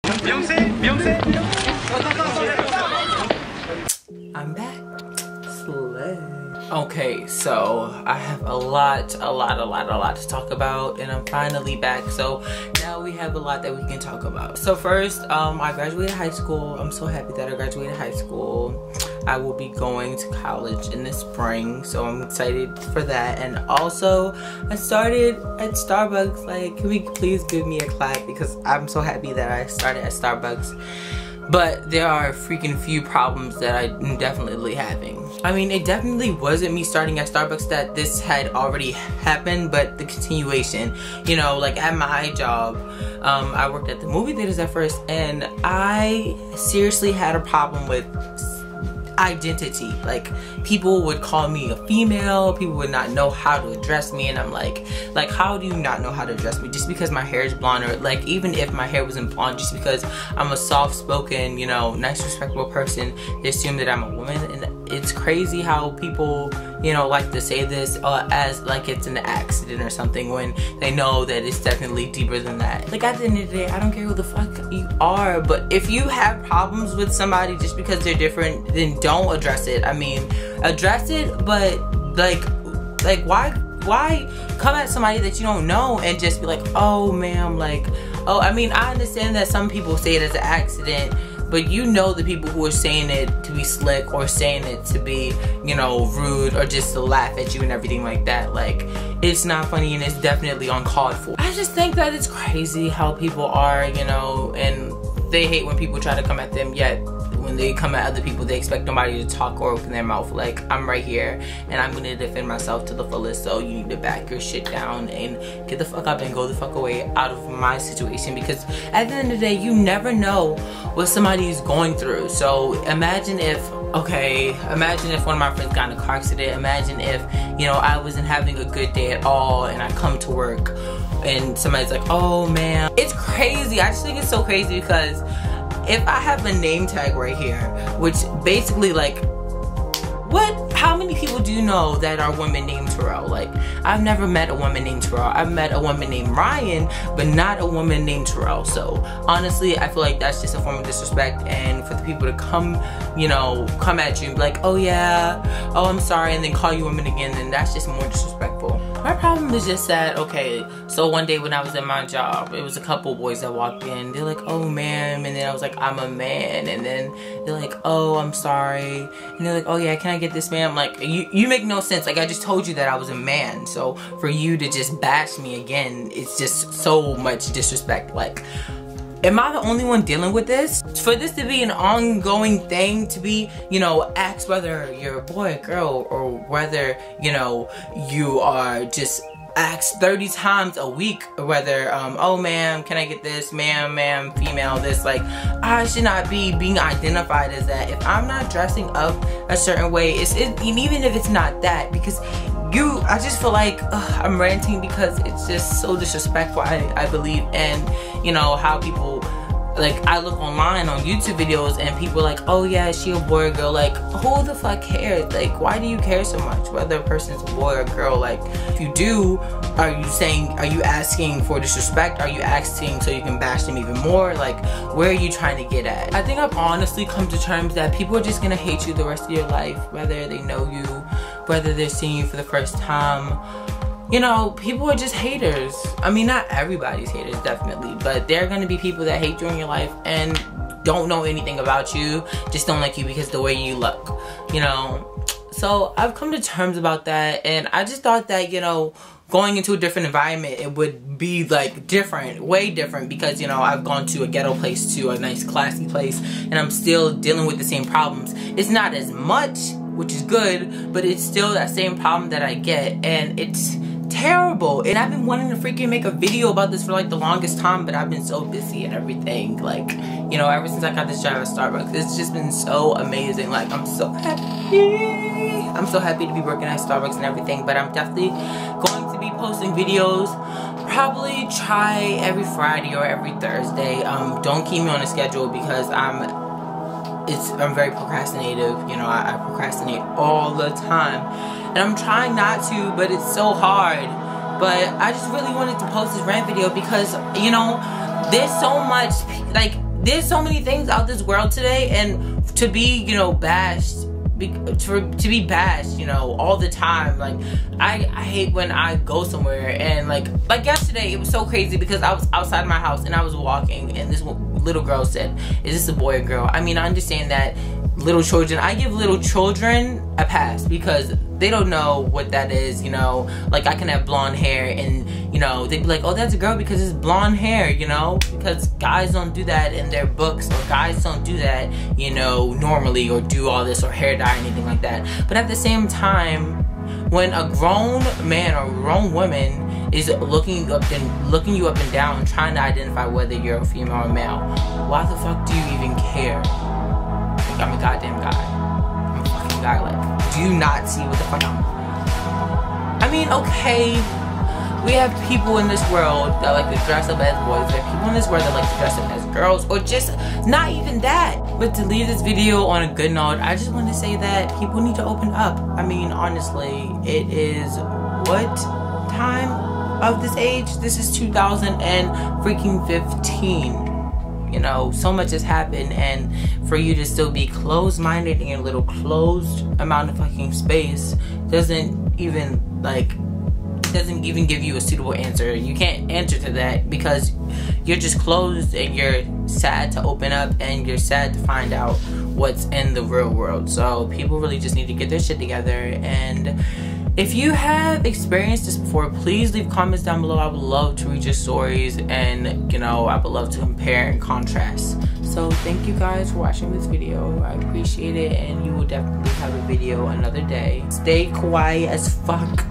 I'm back. Slay. Okay, so I have a lot to talk about, and I'm finally back. So now we have a lot that we can talk about. So first, I graduated high school. I'm so happy that I graduated high school. I will be going to college in the spring, so I'm excited for that. And also, I started at Starbucks. Like, can we please give me a clap, because I'm so happy that I started at Starbucks. But there are freaking few problems that I'm definitely having. I mean, it definitely wasn't me starting at Starbucks that this had already happened, but the continuation. You know, like at my job, I worked at the movie theaters at first, and I seriously had a problem with identity. Like, people would call me a female, people would not know how to address me, and I'm like, how do you not know how to address me just because my hair is blonde? Or like, even if my hair wasn't blonde, just because I'm a soft-spoken, you know, nice, respectable person, they assume that I'm a woman. And it's crazy how people, you know, like to say this as like it's an accident or something, when they know that it's definitely deeper than that. Like, at the end of the day, I don't care who the fuck you are, but if you have problems with somebody just because they're different, then don't address it. I mean, address it, but like why come at somebody that you don't know and just be like, oh ma'am, like, oh, I mean, I understand that some people say it as an accident, but you know the people who are saying it to be slick or saying it to be, you know, rude or just to laugh at you and everything like that. Like, it's not funny, and it's definitely uncalled for. I just think that it's crazy how people are, you know, and they hate when people try to come at them, yet when they come at other people, they expect nobody to talk or open their mouth. Like, I'm right here and I'm gonna defend myself to the fullest, so you need to back your shit down and get the fuck up and go the fuck away out of my situation, because at the end of the day, you never know what somebody is going through. So imagine if, okay, imagine if one of my friends got in a car accident. Imagine if, you know, I wasn't having a good day at all and I come to work and somebody's like, oh man. It's crazy. I just think it's so crazy, because if I have a name tag right here, which basically, like, how many people do you know that are women named Terrell? Like, I've never met a woman named Terrell. I've met a woman named Ryan, but not a woman named Terrell. So honestly, I feel like that's just a form of disrespect, and for the people to come, you know, come at you and be like, oh yeah, oh I'm sorry, and then call you woman again, then that's just more disrespectful. My problem is just that, okay, so one day when I was at my job, it was a couple boys that walked in. They're like, oh ma'am, and then I was like, I'm a man, and then they're like, oh, I'm sorry, and they're like, oh yeah, can I get this man? I'm like, you make no sense. Like, I just told you that I was a man, so for you to just bash me again, it's just so much disrespect. Like, am I the only one dealing with this? For this to be an ongoing thing, to be, you know, asked whether you're a boy or girl, or whether, you know, you are just asked 30 times a week, whether, oh ma'am, can I get this, ma'am, female, this, like, I should not be being identified as that. If I'm not dressing up a certain way, and even if it's not that, because I just feel like I'm ranting, because it's just so disrespectful, I believe. And you know how people, like, I look online on YouTube videos and people are like, oh yeah, is she a boy or girl? Like, who the fuck cares? Like, why do you care so much whether a person's a boy or girl? Like, if you do, are you asking for disrespect? Are you asking so you can bash them even more? Like, where are you trying to get at? I think I've honestly come to terms that people are just gonna hate you the rest of your life, whether they know you, whether they're seeing you for the first time. You know, people are just haters. I mean, not everybody's haters, definitely, but there are gonna be people that hate you in your life and don't know anything about you, just don't like you because of the way you look, you know? So I've come to terms about that, and I just thought that, you know, going into a different environment, it would be like different, way different, because, you know, I've gone to a ghetto place to a nice classy place, and I'm still dealing with the same problems. It's not as much, which is good, but it's still that same problem that I get, and it's terrible. And I've been wanting to freaking make a video about this for like the longest time, but I've been so busy and everything. Like, you know, ever since I got this job at Starbucks, it's just been so amazing. Like, I'm so happy. I'm so happy to be working at Starbucks and everything, but I'm definitely going to be posting videos. Probably try every Friday or every Thursday. Don't keep me on a schedule, because I'm very procrastinative. You know, I procrastinate all the time, and I'm trying not to, but it's so hard. But I just really wanted to post this rant video because, you know, there's so much, like, there's so many things out this world today, and to be, you know, bashed, to be bashed, you know, all the time. Like I hate when I go somewhere and like yesterday it was so crazy because I was outside my house and I was walking and this little girl said, "Is this a boy or girl?" I mean, I understand that little children, I give little children a pass because they don't know what that is, you know. Like I can have blonde hair and, you know, they'd be like, "Oh, that's a girl because it's blonde hair," you know, because guys don't do that in their books, or guys don't do that, you know, normally, or do all this, or hair dye or anything like that. But at the same time, when a grown man or grown woman is looking you up and down, trying to identify whether you're a female or male, why the fuck do you even care? Like, I'm a goddamn guy. I'm a fucking guy. Like, do you not see what the fuck I mean, okay, we have people in this world that like to dress up as boys. There are people in this world that like to dress up as girls, or just not even that. But to leave this video on a good note, I just want to say that people need to open up. I mean, honestly, it is what time of this age? This is 2015. You know, so much has happened, and for you to still be closed-minded in your little closed amount of fucking space doesn't even give you a suitable answer. You can't answer to that because you're just closed and you're sad to open up and you're sad to find out what's in the real world. So people really just need to get their shit together. And if you have experienced this before, please leave comments down below. I would love to read your stories, and you know, I would love to compare and contrast. So thank you guys for watching this video. I appreciate it, and you will definitely have a video another day. Stay kawaii as fuck.